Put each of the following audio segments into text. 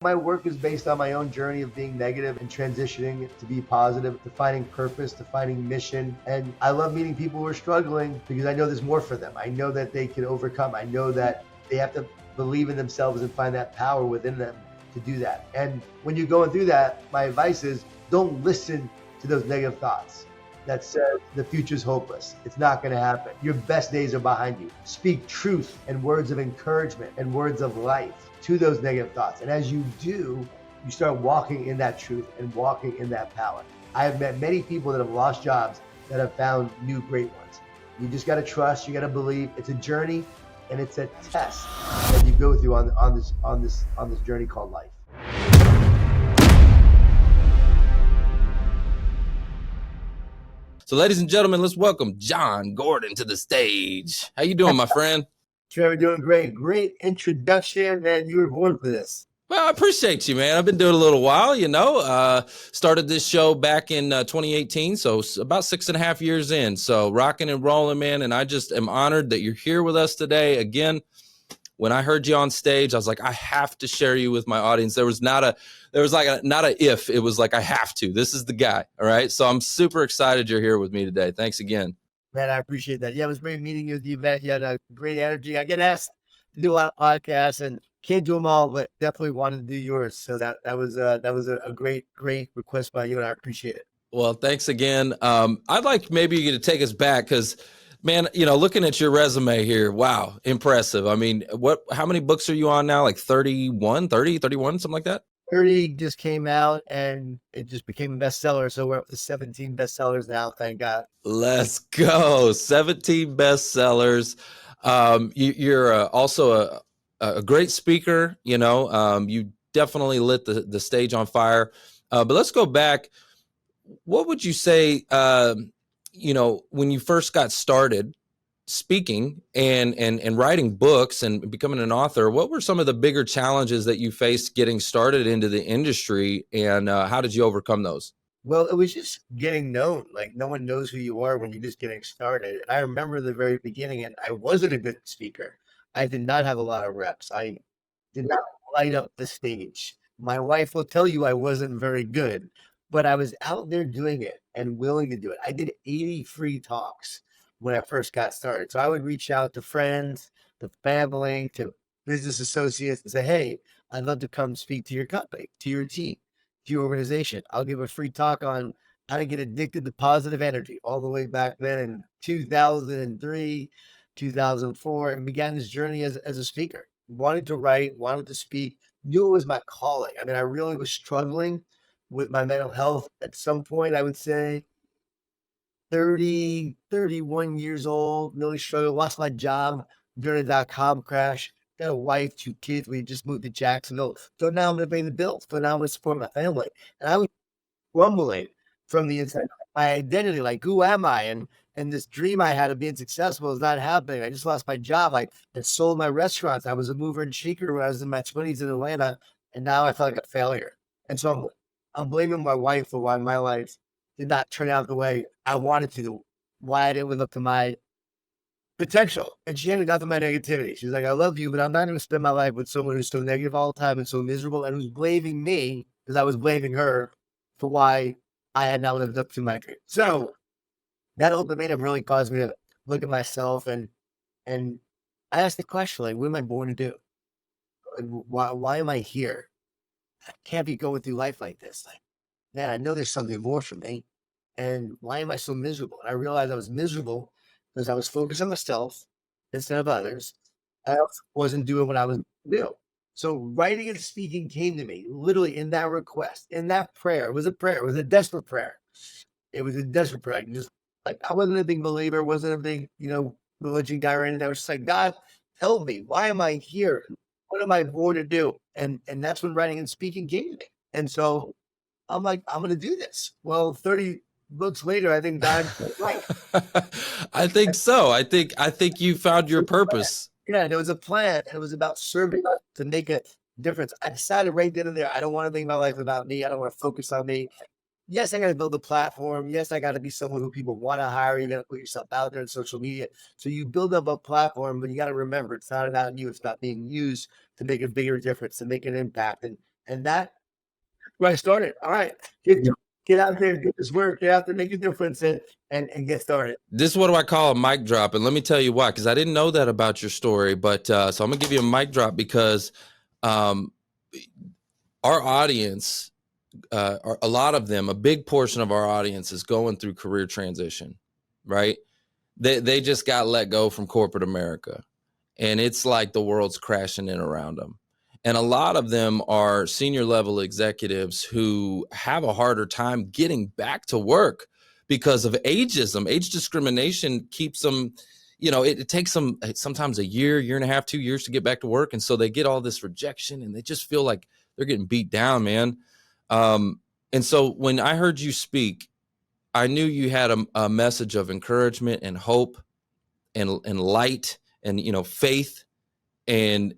My work is based on my own journey of being negative and transitioning to be positive, to finding purpose, to finding mission. And I love meeting people who are struggling because I know there's more for them. I know that they can overcome. I know that they have to believe in themselves and find that power within them to do that. And when you're going through that, my advice is don't listen to those negative thoughts that says the future's hopeless. It's not going to happen. Your best days are behind you. Speak truth and words of encouragement and words of life to those negative thoughts. And as you do, you start walking in that truth and walking in that power. I have met many people that have lost jobs that have found new great ones. You just got to trust, you got to believe. It's a journey and it's a test that you go through on this journey called life. So, ladies and gentlemen, let's welcome Jon Gordon to the stage. How you doing, my friend? Trevor, doing great. Great introduction, and you were born for this. Well, I appreciate you, man. I've been doing it a little while, started this show back in 2018, so about 6.5 years in. So rocking and rolling, man. And I just am honored that you're here with us today. Again, when I heard you on stage, I was like, I have to share you with my audience. There was not a if, it was like, I have to. This is the guy. All right. So I'm super excited you're here with me today. Thanks again. Man, I appreciate that. Yeah, it was great meeting you with you, man. You had a great energy. I get asked to do a lot of podcasts and can't do them all, but definitely wanted to do yours. So that was a great request by you, and I appreciate it. Well, thanks again. I'd like maybe you to take us back because, man, looking at your resume here, wow, impressive. I mean, how many books are you on now? Like 31, something like that? 30 just came out and it just became a bestseller. So we're up to 17 bestsellers now. Thank God. Let's go. 17 bestsellers. You're also a great speaker. You definitely lit the stage on fire. But let's go back. What would you say, when you first got started speaking and writing books and becoming an author, what were some of the bigger challenges that you faced getting started into the industry, and how did you overcome those? Well, it was just getting known. Like, no one knows who you are when you're just getting started. And I remember the very beginning, and I wasn't a good speaker. I did not have a lot of reps. I did not light up the stage. My wife will tell you I wasn't very good, but I was out there doing it and willing to do it. I did 80 free talks when I first got started. So I would reach out to friends, to family, to business associates and say, hey, I'd love to come speak to your company, to your team, to your organization. I'll give a free talk on how to get addicted to positive energy all the way back then in 2003, 2004, and began this journey as a speaker. Wanted to write, wanted to speak, knew it was my calling. I mean, I really was struggling with my mental health at some point. I would say 30, 31 years old, really struggled, lost my job during the .com crash, got a wife, 2 kids. We just moved to Jacksonville. So now I'm going to pay the bills. So now I'm going to support my family. And I was crumbling from the inside. My identity, like, who am I? And this dream I had of being successful is not happening. I just lost my job. I had sold my restaurants. I was a mover and shaker when I was in my 20s in Atlanta. And now I felt like a failure. And so I'm blaming my wife for why my life did not turn out the way I wanted to, why I didn't live up to my potential. And she had enough of my negativity. She's like, I love you, but I'm not going to spend my life with someone who's so negative all the time and so miserable and who's blaming me because I was blaming her for why I had not lived up to my dream. So that ultimatum really caused me to look at myself and I asked the question, like, what am I born to do? And why am I here? I can't be going through life like this. Like, man, I know there's something more for me. And why am I so miserable? And I realized I was miserable because I was focused on myself instead of others. I also wasn't doing what I was doing. So writing and speaking came to me literally in that request, in that prayer. It was a prayer. It was a desperate prayer. It was a desperate prayer. Just like, I wasn't a big believer, wasn't a big, religion guy or anything. I was just like, God, help me. Why am I here? What am I born to do? And that's when writing and speaking came to me. And so I'm like, I'm going to do this. Well, 30 books later, I think God was right. I think so. I think you found your purpose. Yeah, there was a plan. It was about serving to make a difference. I decided right then and there, I don't want to think my life about me. I don't want to focus on me. Yes, I got to build a platform. Yes, I got to be someone who people want to hire. You got to put yourself out there in social media. So you build up a platform, but you got to remember, it's not about you. It's about being used to make a bigger difference, to make an impact. And And that where I started. All right, get out there, do this work, get out there, make a difference, and get started. This is what I call a mic drop, and let me tell you why. Because I didn't know that about your story, but so I'm gonna give you a mic drop because our audience, a lot of them, a big portion of our audience is going through career transition, right? They just got let go from corporate America, and it's like the world's crashing in around them. And a lot of them are senior level executives who have a harder time getting back to work because of ageism. Age discrimination keeps them, it takes them sometimes a year and a half, 2 years to get back to work. And so they get all this rejection and they just feel like they're getting beat down, man. And so when I heard you speak, I knew you had a message of encouragement and hope and light and, faith. And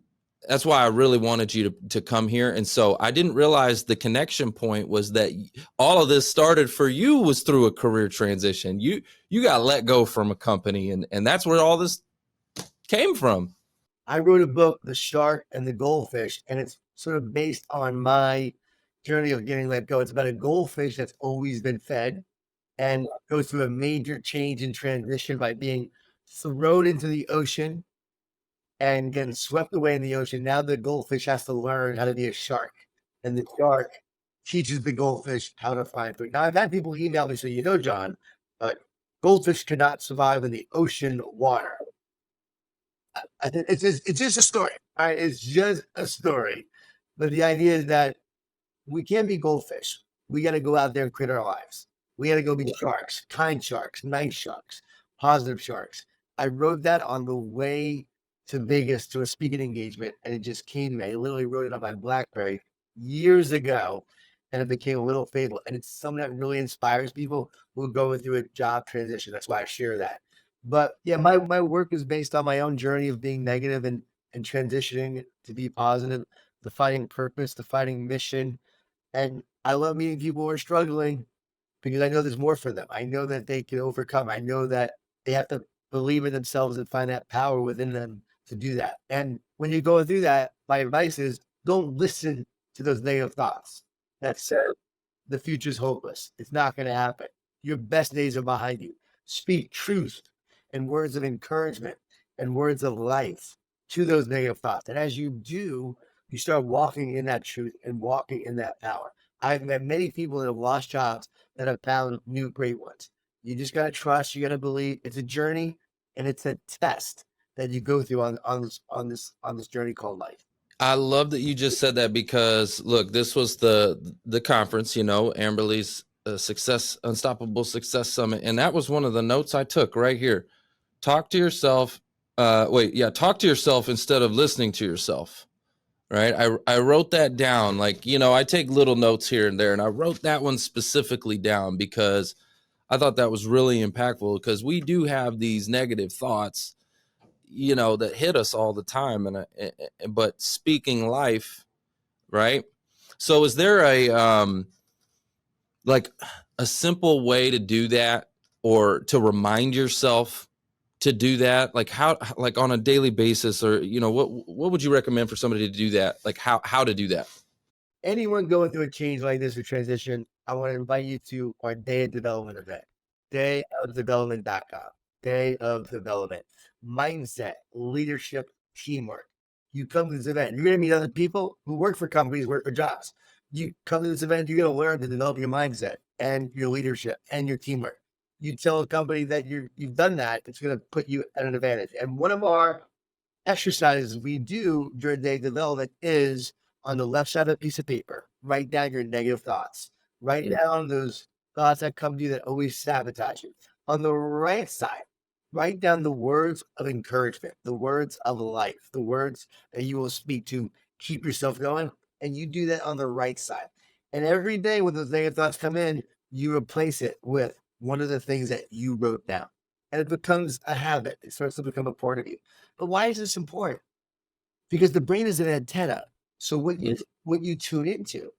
that's why I really wanted you to come here. And so I didn't realize the connection point was that all of this started for you was through a career transition. You got let go from a company, and that's where all this came from. I wrote a book, The Shark and the Goldfish, and it's sort of based on my journey of getting let go. It's about a goldfish that's always been fed and goes through a major change and transition by being thrown into the ocean and getting swept away in the ocean. Now the goldfish has to learn how to be a shark, and the shark teaches the goldfish how to find food. Now I've had people email me say, John, but goldfish cannot survive in the ocean water. I think it's just a story. All right, it's just a story. But the idea is that we can't be goldfish. We got to go out there and create our lives. We got to go be sharks, kind sharks, nice sharks, positive sharks. I wrote that on the way to Vegas to a speaking engagement, and it just came to me. I literally wrote it on my BlackBerry years ago, and it became a little fable. And it's something that really inspires people who are going through a job transition. That's why I share that. But yeah, my work is based on my own journey of being negative and transitioning to be positive, the fighting purpose, the fighting mission. And I love meeting people who are struggling because I know there's more for them. I know that they can overcome. I know that they have to believe in themselves and find that power within them to do that. And when you're going through that, my advice is don't listen to those negative thoughts that say the future's hopeless. It's not going to happen. Your best days are behind you. Speak truth and words of encouragement and words of life to those negative thoughts. And as you do, you start walking in that truth and walking in that power. I've met many people that have lost jobs that have found new great ones. You just got to trust, you got to believe. It's a journey and it's a test that you go through on this journey called life. I love that you just said that because look, this was the conference, Amberly's Unstoppable Success Summit. And that was one of the notes I took right here. Talk to yourself. Talk to yourself instead of listening to yourself. Right. I wrote that down. I take little notes here and there, and I wrote that one specifically down because I thought that was really impactful because we do have these negative thoughts, that hit us all the time. But speaking life, right? So is there a simple way to do that or to remind yourself to do that? How on a daily basis, or, what would you recommend for somebody to do that? How to do that? Anyone going through a change like this or transition, I want to invite you to our Day of Development event, dayofdevelopment.com, Day of Development, mindset, leadership, teamwork. You come to this event, you're going to meet other people who work for companies, work for jobs. You come to this event, you're going to learn to develop your mindset and your leadership and your teamwork. You tell a company that you've done that, it's going to put you at an advantage. And one of our exercises we do during day development is on the left side of a piece of paper, write down your negative thoughts. Write down those thoughts that come to you that always sabotage you. On the right side, write down the words of encouragement, the words of life, the words that you will speak to keep yourself going. And you do that on the right side. And every day when those negative thoughts come in, you replace it with one of the things that you wrote down. And it becomes a habit. It starts to become a part of you. But why is this important? Because the brain is an antenna. So what you tune into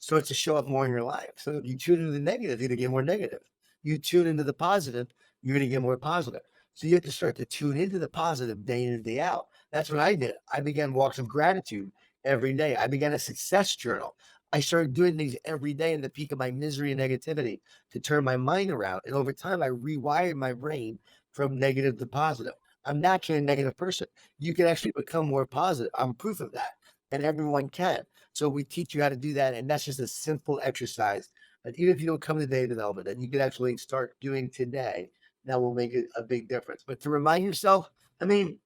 starts to show up more in your life. So if you tune into the negative, you're going to get more negative. You tune into the positive, you're going to get more positive. So you have to start to tune into the positive day in and day out. That's what I did. I began walks of gratitude every day. I began a success journal. I started doing things every day in the peak of my misery and negativity to turn my mind around. And over time, I rewired my brain from negative to positive. I'm naturally a negative person. You can actually become more positive. I'm proof of that. And everyone can. So we teach you how to do that. And that's just a simple exercise. But even if you don't come to day development, that you can actually start doing today, that will make a big difference. But to remind yourself, I mean,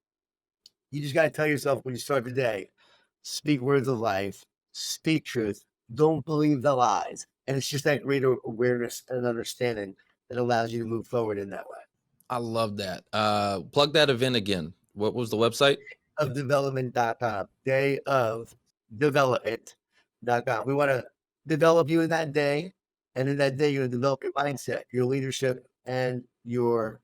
you just got to tell yourself when you start the day, speak words of life, speak truth, don't believe the lies. And it's just that greater awareness and understanding that allows you to move forward in that way. I love that. Plug that event again. What was the website? Of development.com, day of development.com. We want to develop you in that day. And in that day, you're going to develop your mindset, your leadership, and your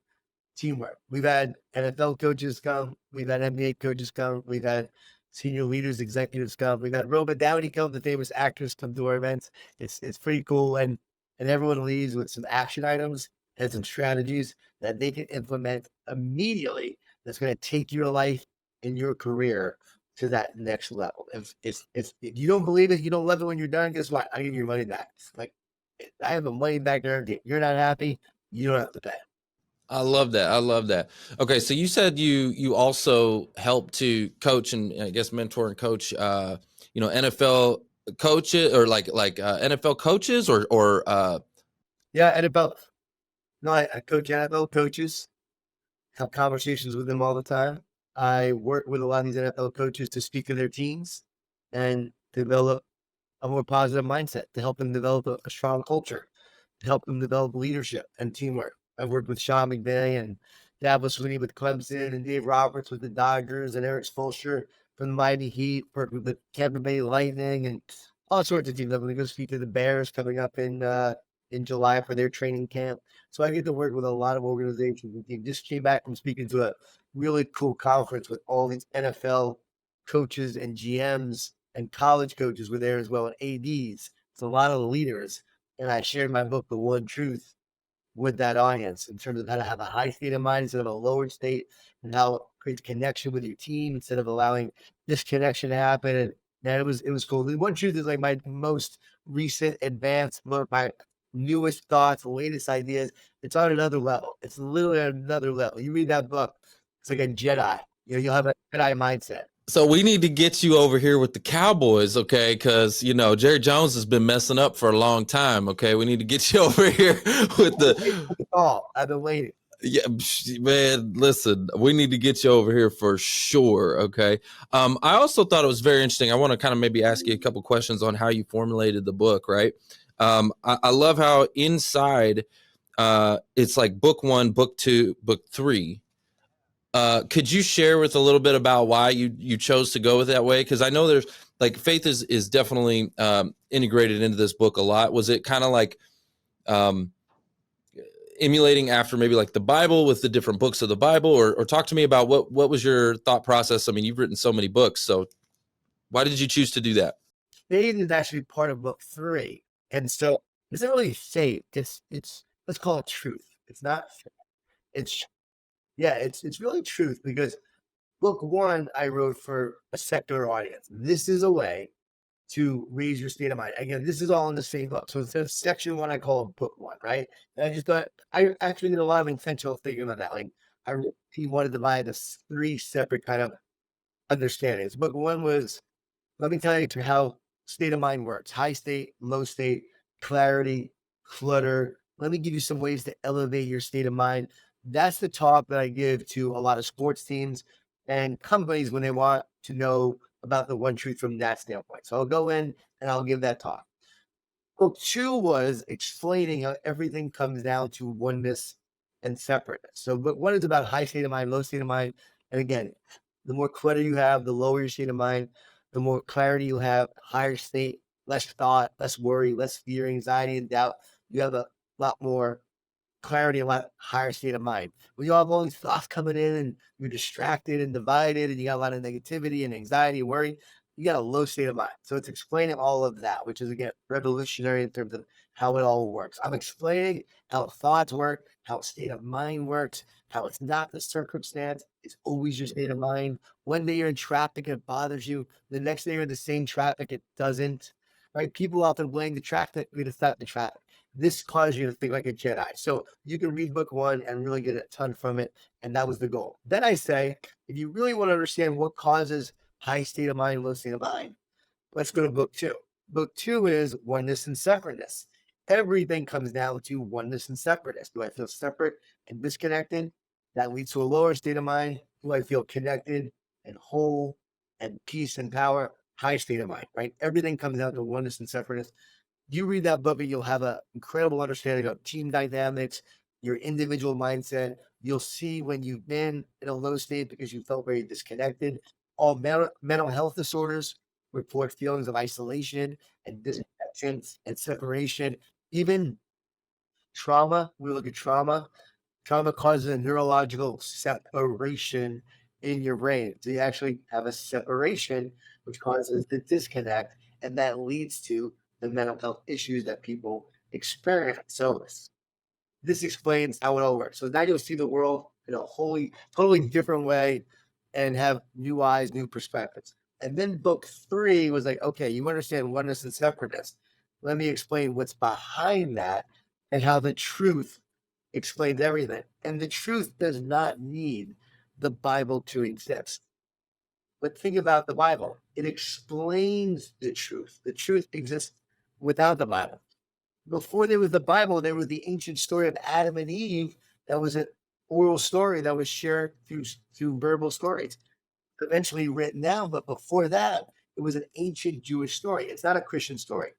teamwork. We've had NFL coaches come. We've had NBA coaches come. We've had senior leaders, executives come. We've had Robert Downey come. The famous actors come to our events. It's pretty cool, and everyone leaves with some action items and some strategies that they can implement immediately. That's going to take your life and your career to that next level. If you don't believe it, you don't love it when you're done. Guess what? I give you your money back. Like I have a money back guarantee. You're not happy, you don't have to pay. I love that. I love that. Okay, so you said you also help to coach and I guess mentor and coach NFL coaches or like NFL coaches or Yeah, NFL. No, I coach NFL coaches, have conversations with them all the time. I work with a lot of these NFL coaches to speak to their teams and develop a more positive mindset, to help them develop a strong culture, to help them develop leadership and teamwork. I've worked with Sean McVay and Dabo Swinney with Clemson and Dave Roberts with the Dodgers and Eric Spoelstra from the Miami Heat, worked with the Tampa Bay Lightning and all sorts of teams. I'm going to go speak to the Bears coming up in July for their training camp. So I get to work with a lot of organizations. We just came back from speaking to a really cool conference with all these NFL coaches and GMs and college coaches were there as well, and ADs. It's a lot of leaders. And I shared my book, The One Truth, with that audience in terms of how to have a high state of mind instead of a lowered state, and how it creates connection with your team instead of allowing disconnection to happen. And man, it was cool. The One Truth is like my most recent advanced book, my newest thoughts, latest ideas. It's on another level. It's literally on another level. You read that book, it's like a Jedi. You'll have a Jedi mindset. so we need to get you over here with the Cowboys, okay? Because Jerry Jones has been messing up for a long time. Okay, we need to get you over here with the. Oh, I've been waiting. Yeah, man, listen, we need to get you over here for sure. Okay. I also thought it was very interesting. I want to kind of maybe ask you a couple questions on how you formulated the book, right? I love how inside it's like book 1, book 2, book 3. Could you share with a little bit about why you chose to go with that way? Because I know there's like faith is definitely integrated into this book a lot. Was it kind of like emulating after maybe like the Bible with the different books of the Bible, or talk to me about what was your thought process? I mean, you've written so many books, so why did you choose to do that? Faith is actually part of book 3. And so it's not really faith. It's let's call it truth. It's not faith. It's really truth, because book 1 I wrote for a secular audience. This is a way to raise your state of mind. Again, this is all in the same book. So instead of section 1, I call it book 1, right? And I just thought I actually did a lot of intentional thinking about that. Like he wanted to divide this 3 separate kind of understandings. Book 1 was, let me tell you how state of mind works: high state, low state, clarity, clutter. Let me give you some ways to elevate your state of mind. That's the talk that I give to a lot of sports teams and companies when they want to know about the one truth from that standpoint. So I'll go in and I'll give that talk. Book 2 was explaining how everything comes down to oneness and separateness. So book 1 is about high state of mind, low state of mind. And again, the more clutter you have, the lower your state of mind. The more clarity you have, higher state, less thought, less worry, less fear, anxiety, and doubt. You have a lot more clarity, a lot higher state of mind. When you have all these thoughts coming in and you're distracted and divided and you got a lot of negativity and anxiety and worry, you got a low state of mind. So it's explaining all of that, which is again revolutionary in terms of how it all works. I'm explaining how thoughts work, how state of mind works, how it's not the circumstance, it's always your state of mind. One day you're in traffic, it bothers you. The next day you're in the same traffic, it doesn't. Right? People often blame the traffic, it's not the traffic. This causes you to think like a Jedi. So you can read book one and really get a ton from it. And that was the goal. Then I say, if you really want to understand what causes high state of mind, low state of mind, let's go to book two. Book two is oneness and separateness. Everything comes down to oneness and separateness. Do I feel separate and disconnected? That leads to a lower state of mind. Do I feel connected and whole and peace and power? High state of mind, right? Everything comes down to oneness and separateness. You read that book and you'll have an incredible understanding of team dynamics, your individual mindset. You'll see when you've been in a low state because you felt very disconnected. All mental health disorders report feelings of isolation and disconnection and separation. Even trauma, we look at trauma. Trauma causes a neurological separation in your brain. So you actually have a separation, which causes the disconnect, and that leads to the mental health issues that people experience. So this explains how it all works. So now you'll see the world in a totally different way and have new eyes, new perspectives. And then book three was like, okay, you understand oneness and separateness. Let me explain what's behind that and how the truth explains everything. And the truth does not need the Bible to exist. But think about the Bible. It explains the truth. The truth exists without the Bible. Before there was the Bible, there was the ancient story of Adam and Eve. That was an oral story that was shared through verbal stories, eventually written down. But before that, it was an ancient Jewish story. It's not a Christian story.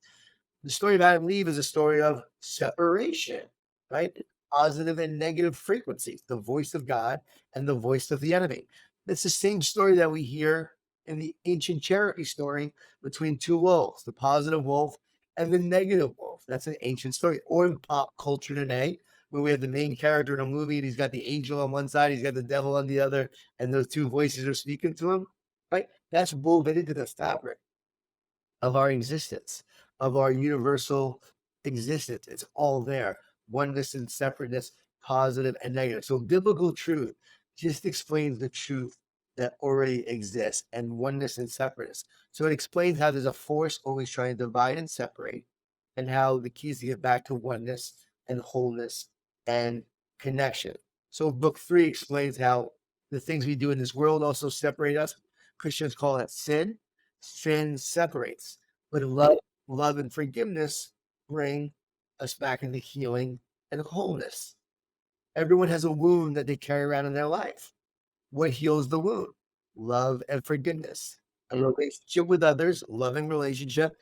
The story of Adam and Eve is a story of separation, right? Positive and negative frequencies, the voice of God and the voice of the enemy. It's the same story that we hear in the ancient Cherokee story between two wolves, the positive wolf and the negative wolf. That's an ancient story. Or in pop culture today, where we have the main character in a movie and he's got the angel on one side, he's got the devil on the other, and those two voices are speaking to him, right? That's woven into the fabric of our existence, of our universal existence. It's all there. Oneness and separateness, positive and negative. So biblical truth just explains the truth that already exists and oneness and separateness. So it explains how there's a force always trying to divide and separate, and how the key is to get back to oneness and wholeness and connection. So book three explains how the things we do in this world also separate us. Christians call that sin. Sin separates, but love and forgiveness bring us back into healing and wholeness. Everyone has a wound that they carry around in their life. What heals the wound? Love and forgiveness. A relationship with others, loving relationship,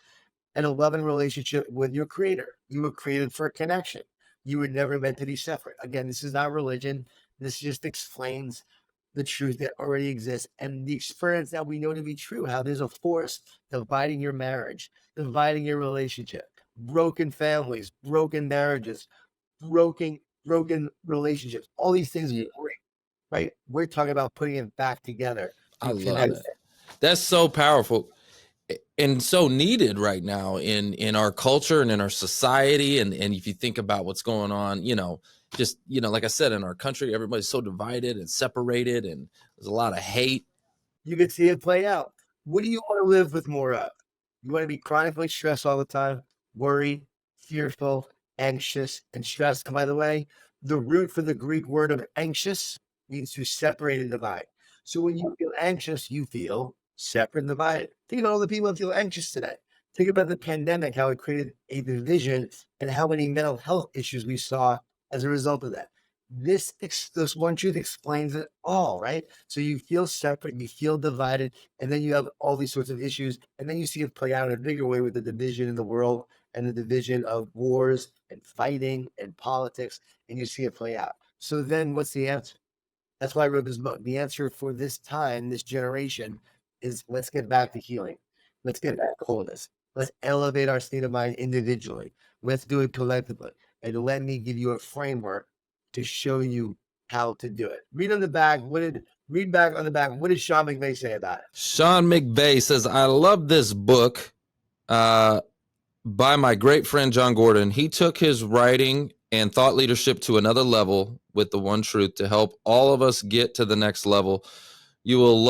and a loving relationship with your creator. You were created for a connection. You were never meant to be separate. Again, this is not religion. This just explains the truth that already exists and the experience that we know to be true, how there's a force dividing your marriage, dividing your relationship, broken families, broken marriages, broken relationships. All these things are great, right? We're talking about putting it back together. I love it. That's so powerful and so needed right now in our culture and in our society. And if you think about what's going on, just, like I said, in our country, everybody's so divided and separated, and there's a lot of hate. You can see it play out. What do you want to live with more of? You want to be chronically stressed all the time, worried, fearful, anxious, and stressed. And by the way, the root for the Greek word of anxious means to separate and divide. So when you feel anxious, you feel separate and divided. Think about all the people that feel anxious today. Think about the pandemic, how it created a division, and how many mental health issues we saw as a result of that. This one truth explains it all, right? So you feel separate, you feel divided, and then you have all these sorts of issues, and then you see it play out in a bigger way with the division in the world and the division of wars and fighting and politics, and you see it play out. So then what's the answer? That's why I wrote this book. The answer for this time, this generation, is let's get back to healing. Let's get back to wholeness. Let's elevate our state of mind individually. Let's do it collectively. And let me give you a framework to show you how to do it. Read on the back, what did Read back on the back. What does Sean McVay say about it? Sean McVay says, I love this book by my great friend Jon Gordon. He took his writing and thought leadership to another level with the one truth to help all of us get to the next level. You will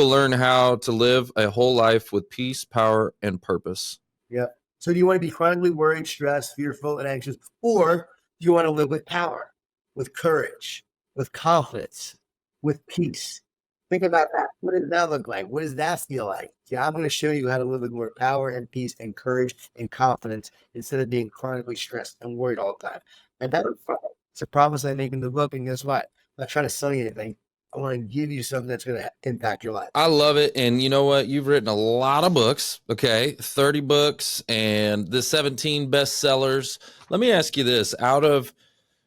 learn how to live a whole life with peace, power, and purpose. Yeah. So do you want to be chronically worried, stressed, fearful, and anxious? Or do you want to live with power, with courage, with confidence, with peace? Think about that. What does that look like? What does that feel like? Yeah, I'm going to show you how to live with more power and peace and courage and confidence instead of being chronically stressed and worried all the time. And that's it's a promise I make in the book. And guess what? I'm not trying to sell you anything. I want to give you something that's going to impact your life. I love it. And you know what? You've written a lot of books, okay? 30 books and the 17 bestsellers. Let me ask you this. Out of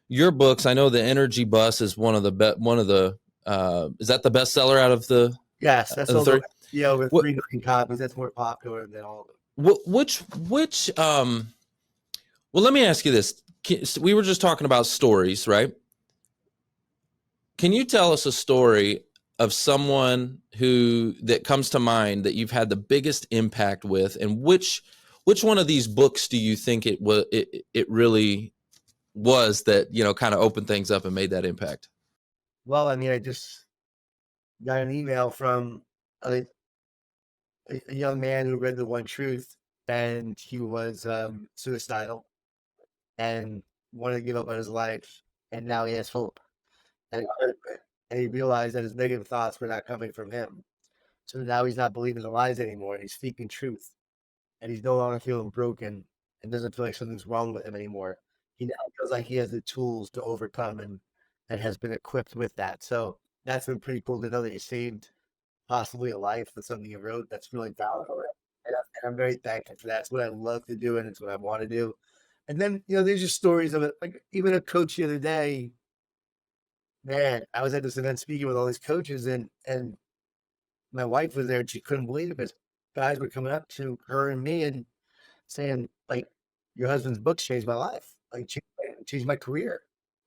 your books, I know the Energy Bus is one of the is that the bestseller out of the Yes, that's the over. 30? Yeah, over What, 3 million copies. That's more popular than all of them. which well, let me ask you this. We were just talking about stories, right? Can you tell us a story of someone that comes to mind that you've had the biggest impact with, and which one of these books do you think it really was that, you know, kind of opened things up and made that impact? Well, I mean, I just got an email from a young man who read The One Truth, and he was suicidal and wanted to give up on his life, and now he has hope. And, and he realized that his negative thoughts were not coming from him. So now he's not believing the lies anymore. He's speaking truth, and he's no longer feeling broken and doesn't feel like something's wrong with him anymore. He now feels like he has the tools to overcome and has been equipped with that. So that's been pretty cool to know that he saved possibly a life with something you wrote. That's really powerful. And I'm very thankful for that. It's what I love to do, and it's what I want to do. And then, there's just stories of it. Like even a coach the other day, man, I was at this event speaking with all these coaches, and my wife was there, and she couldn't believe it because guys were coming up to her and me and saying, like, your husband's books changed my life. Like, changed my career,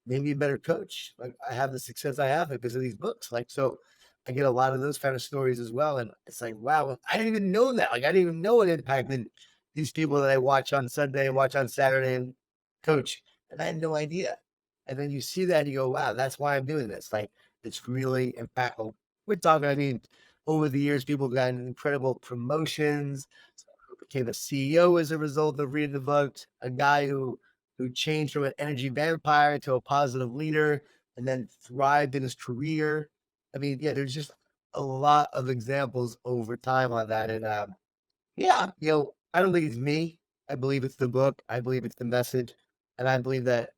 made me a better coach. Like, I have the success I have because of these books. Like, so I get a lot of those kind of stories as well. And it's like, wow, I didn't even know that. Like, I didn't even know it impacted these people that I watch on Sunday and watch on Saturday and coach. And I had no idea. And then you see that and you go, wow, that's why I'm doing this. Like, it's really impactful. We're talking, I mean, over the years, people got incredible promotions, became a CEO as a result of reading the book. A guy who changed from an energy vampire to a positive leader and then thrived in his career. I mean, yeah, there's just a lot of examples over time on that. And yeah, I don't think it's me. I believe it's the book. I believe it's the message. And I believe that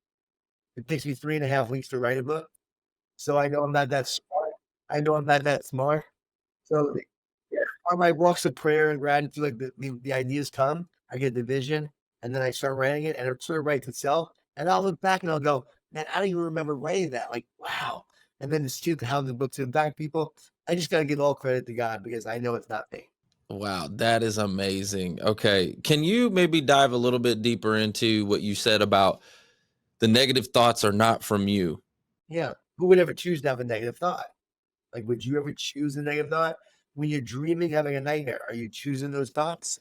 it takes me 3.5 weeks to write a book. So I know I'm not that smart. I know I'm not that smart. So yeah, on my walks of prayer and gratitude, like the ideas come, I get the vision, and then I start writing it, and it sort of writes itself. And I'll look back and I'll go, man, I don't even remember writing that. Like, wow. And then it's cute how the books impact people. I just gotta give all credit to God because I know it's not me. Wow, that is amazing. Okay. Can you maybe dive a little bit deeper into what you said about the negative thoughts are not from you? Yeah. Who would ever choose to have a negative thought? Like, would you ever choose a negative thought? When you're dreaming, having a nightmare, are you choosing those thoughts?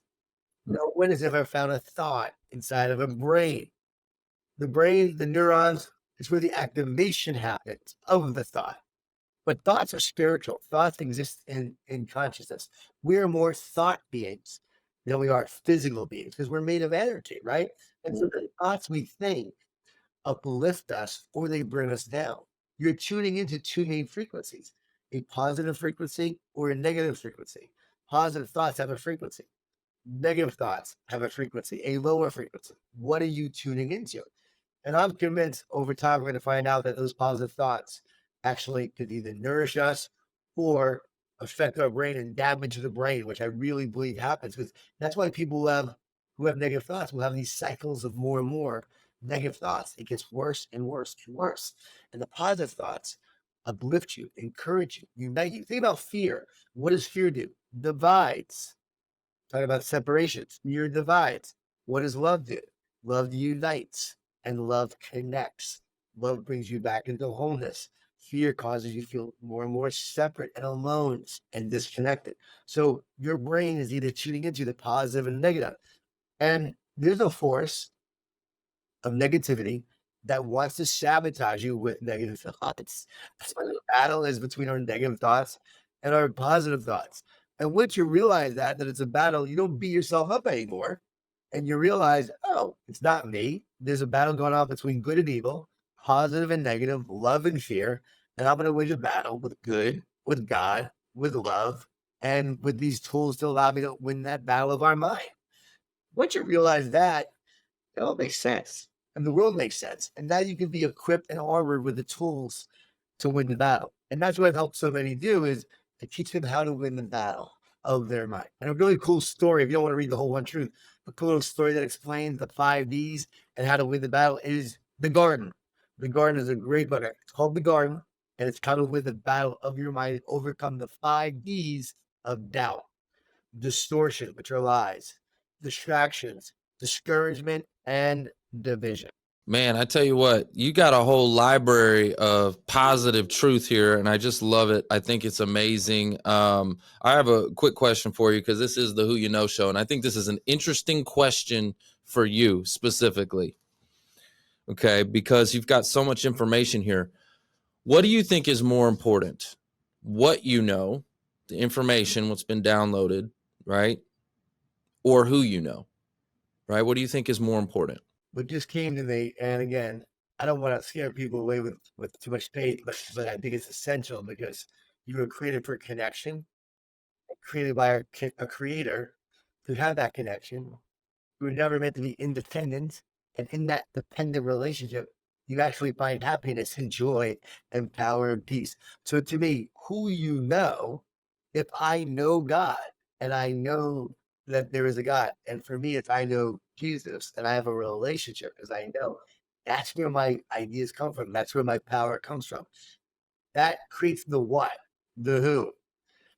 No one has ever found a thought inside of a brain. The brain, the neurons, is where the activation happens of the thought. But thoughts are spiritual. Thoughts exist in consciousness. We are more thought beings than we are physical beings because we're made of energy, right? And so the thoughts we think uplift us or they bring us down. You're tuning into two main frequencies, a positive frequency or a negative frequency. Positive thoughts have a frequency. Negative thoughts have a frequency, a lower frequency. What are you tuning into? And I'm convinced over time we're going to find out that those positive thoughts actually could either nourish us or affect our brain and damage the brain, which I really believe happens. Because that's why people who have negative thoughts will have these cycles of more and more negative thoughts. It gets worse and worse and worse. And the positive thoughts uplift you, encourage you, unite you. Think about fear. What does fear do? Divides. Talk about separations. Fear divides. What does love do? Love unites and love connects. Love brings you back into wholeness. Fear causes you to feel more and more separate and alone and disconnected. So your brain is either tuning into the positive and negative. And there's a force of negativity that wants to sabotage you with negative thoughts. That's why the battle is between our negative thoughts and our positive thoughts. And once you realize that it's a battle, you don't beat yourself up anymore. And you realize, oh, it's not me. There's a battle going on between good and evil, positive and negative, love and fear. And I'm going to win the battle with good, with God, with love, and with these tools to allow me to win that battle of our mind. Once you realize that, it all makes sense. And the world makes sense. And now you can be equipped and armored with the tools to win the battle. And that's what I've helped so many do, is to teach them how to win the battle of their mind. And a really cool story, if you don't want to read the whole One Truth, a cool little story that explains the 5 Ds and how to win the battle is The Garden. The Garden is a great book. It's called The Garden, and it's how to win the battle of your mind, overcome the 5 Ds of doubt, distortion, which are lies, distractions, discouragement, and division. Man, I tell you what, you got a whole library of positive truth here, and I just love it. I think it's amazing. I have a quick question for you, because this is the Who You Know show, and I think this is an interesting question for you specifically. Okay, because you've got so much information here. What do you think is more important? What you know, the information, what's been downloaded, right? Or who you know, right? What do you think is more important? What just came to me, and again, I don't want to scare people away with too much faith, but I think it's essential, because you were created for connection, created by a creator to have that connection. You were never meant to be independent. And in that dependent relationship, you actually find happiness and joy and power and peace. So to me, who you know, if I know God and I know that there is a God, and for me, if I know Jesus and I have a relationship, as I know, that's where my ideas come from. That's where my power comes from. That creates the what, the who.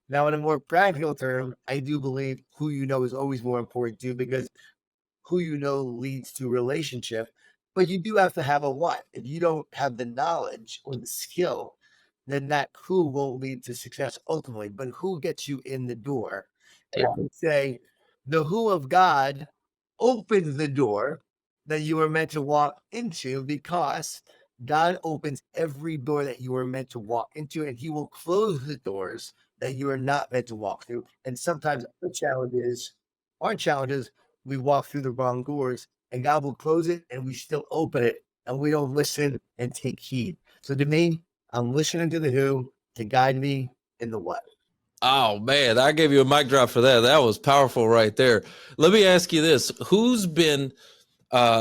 Now, in a more practical term, I do believe who you know is always more important too, because who you know leads to relationship, but you do have to have a what. If you don't have the knowledge or the skill, then that who won't lead to success ultimately, but who gets you in the door. And I would say the who of God opens the door that you are meant to walk into, because God opens every door that you are meant to walk into, and he will close the doors that you are not meant to walk through. And sometimes our challenges, we walk through the wrong doors, and God will close it and we still open it, and we don't listen and take heed. So to me, I'm listening to the who to guide me in the what. Oh man, I gave you a mic drop for that. That was powerful right there. Let me ask you this. Who's been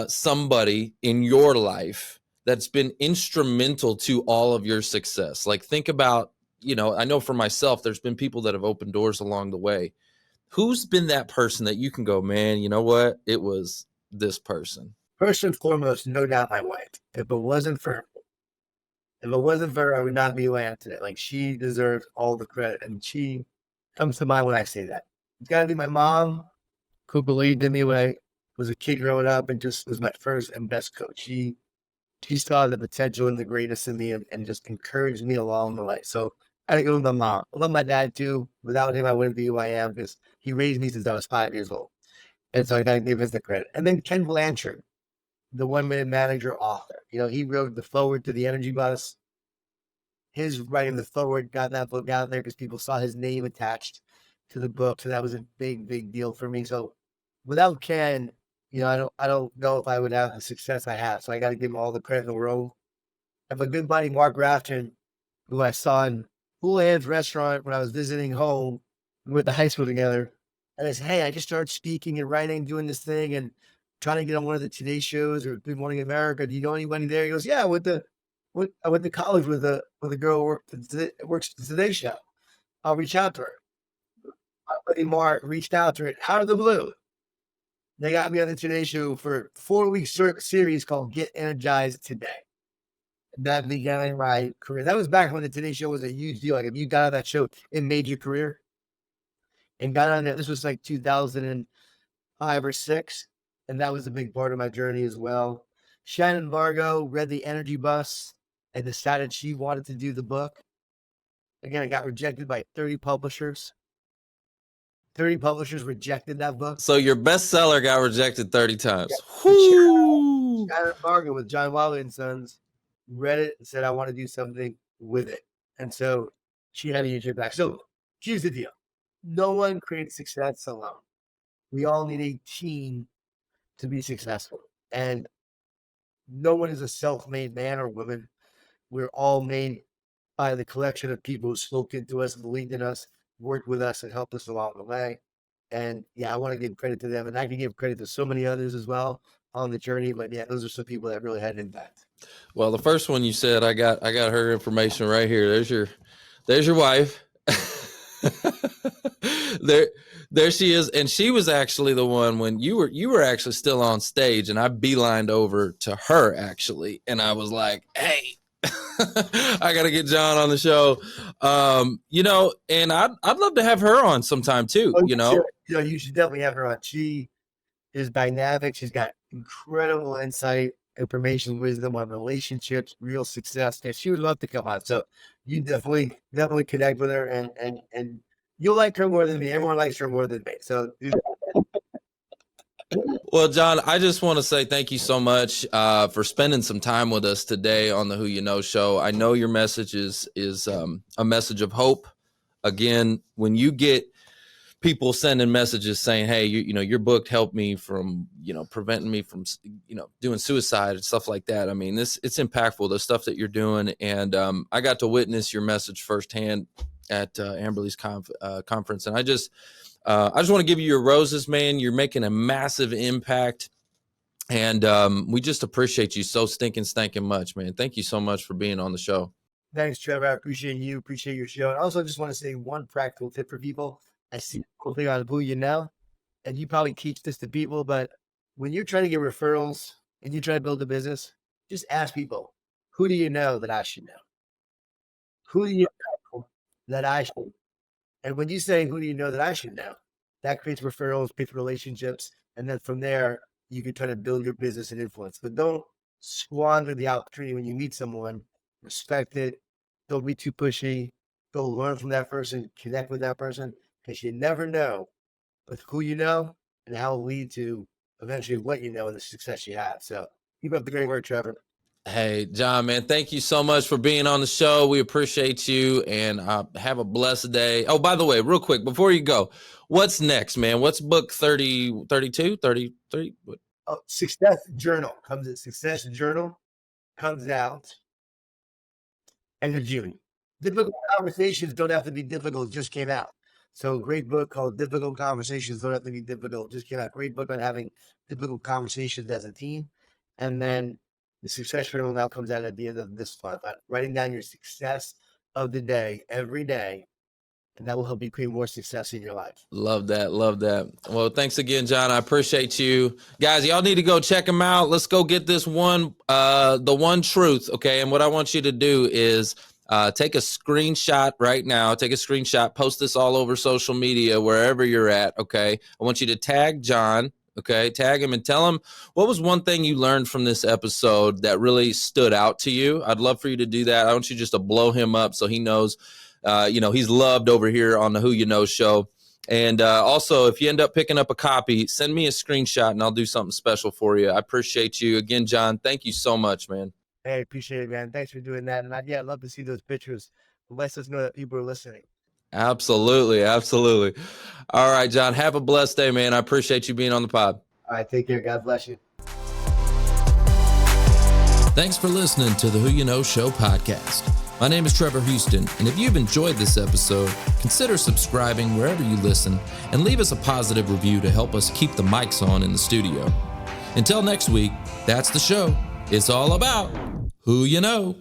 somebody in your life that's been instrumental to all of your success? Like, think about, I know for myself, there's been people that have opened doors along the way. Who's been that person that you can go, man, you know what? It was this person. First and foremost, no doubt my wife. If it wasn't for her, I would not be who I am today. Like, she deserves all the credit, and she comes to mind when I say that. It's got to be my mom, who believed in me when I was a kid growing up and just was my first and best coach. She saw the potential and the greatness in me, and just encouraged me along the way. So I think it was my mom. I love my dad too. Without him, I wouldn't be who I am, because he raised me since I was 5 years old. And so I gotta give him the credit. And then Ken Blanchard, the 1 Minute Manager author. He wrote the foreword to the Energy Bus. His writing the foreword got that book out there because people saw his name attached to the book. So that was a big, big deal for me. So without Ken, I don't know if I would have the success I have. So I got to give him all the credit in the world. I have a good buddy, Mark Rafton, who I saw in Houlihan's restaurant when I was visiting home. We went to high school together. And I said, hey, I just started speaking and writing, doing this thing, and trying to get on one of the Today shows or Good Morning America. Do you know anybody there? He goes, yeah, I went to college with a girl who works at the Today Show. I'll reach out to her. My buddy Mark reached out to her out of the blue. They got me on the Today Show for a 4-week series called Get Energized Today. That began my career. That was back when the Today Show was a huge deal. Like, if you got on that show, it made your career. And got on there. This was like 2005 or 6. And that was a big part of my journey as well. Shannon Vargo read the Energy Bus and decided she wanted to do the book. Again, it got rejected by 30 publishers. 30 publishers rejected that book. So your bestseller got rejected 30 times. Yeah. Whoo! She had a bargain with John Wiley and Sons, read it, and said, I want to do something with it. And so she had to use it back. So here's the deal. No one creates success alone. We all need a team to be successful. And no one is a self-made man or woman. We're all made by the collection of people who spoke into us, believed in us, worked with us, and helped us along the way. And yeah, I want to give credit to them. And I can give credit to so many others as well on the journey. But yeah, those are some people that really had an impact. Well, the first one you said, I got her information right here. There's your wife. There she is. And she was actually the one when you were actually still on stage, and I beelined over to her actually. And I was like, hey, I got to get Jon on the show. And I'd love to have her on sometime too, You should definitely have her on. She is dynamic. She's got incredible insight, information, wisdom on relationships, real success. And she would love to come on. So you definitely connect with her, and you'll like her more than me. Everyone likes her more than me. So well, Jon, I just want to say thank you so much for spending some time with us today on the Who You Know show. I know your message is a message of hope. Again, when you get people sending messages saying, hey, your book helped me from, preventing me from, doing suicide and stuff like that. I mean, it's impactful, the stuff that you're doing. And I got to witness your message firsthand at Amberly's conference. And I just want to give you your roses, man. You're making a massive impact. And we just appreciate you so stinking much, man. Thank you so much for being on the show. Thanks, Trevor. I appreciate you. Appreciate your show. And also, I just want to say one practical tip for people. I see cool thing on Who You Know, and you probably teach this to people, but when you're trying to get referrals and you try to build a business, just ask people, who do you know that I should know? Who do you know that I should? And when you say, who do you know that I should know? That creates referrals, creates relationships. And then from there, you can try to build your business and influence. But don't squander the opportunity when you meet someone. Respect it. Don't be too pushy. Go learn from that person, connect with that person. Because you never know with who you know and how it'll lead to eventually what you know and the success you have. So keep up the great work, Trevor. Hey, Jon, man, thank you so much for being on the show. We appreciate you, and have a blessed day. Oh, by the way, real quick, before you go, what's next, man? What's book 30, 32, 33? What? Oh, Success Journal comes out end of June. Difficult Conversations Don't Have to Be Difficult just came out. So great book called Difficult Conversations Don't Have to Be Difficult just came out. Great book on having difficult conversations as a team. And then the Success Journal now comes out at the end of this month. Writing down your success of the day every day, and that will help you create more success in your life. Love that. Well, thanks again, Jon. I appreciate you. Guys, y'all need to go check him out. Let's go get this one, the one truth, okay? And what I want you to do is take a screenshot right now. Take a screenshot, post this all over social media, wherever you're at, okay? I want you to tag Jon, okay? Tag him and tell him what was one thing you learned from this episode that really stood out to you. I'd love for you to do that. I want you just to blow him up so he knows, he's loved over here on the Who You Know show. And also, if you end up picking up a copy, send me a screenshot and I'll do something special for you. I appreciate you. Again, Jon, thank you so much, man. Hey, appreciate it, man. Thanks for doing that. And I'd love to see those pictures. It lets us know that people are listening. Absolutely. All right, Jon, have a blessed day, man. I appreciate you being on the pod. All right, take care. God bless you. Thanks for listening to the Who You Know Show podcast. My name is Trevor Houston, and if you've enjoyed this episode, consider subscribing wherever you listen and leave us a positive review to help us keep the mics on in the studio. Until next week, that's the show. It's all about Who You Know.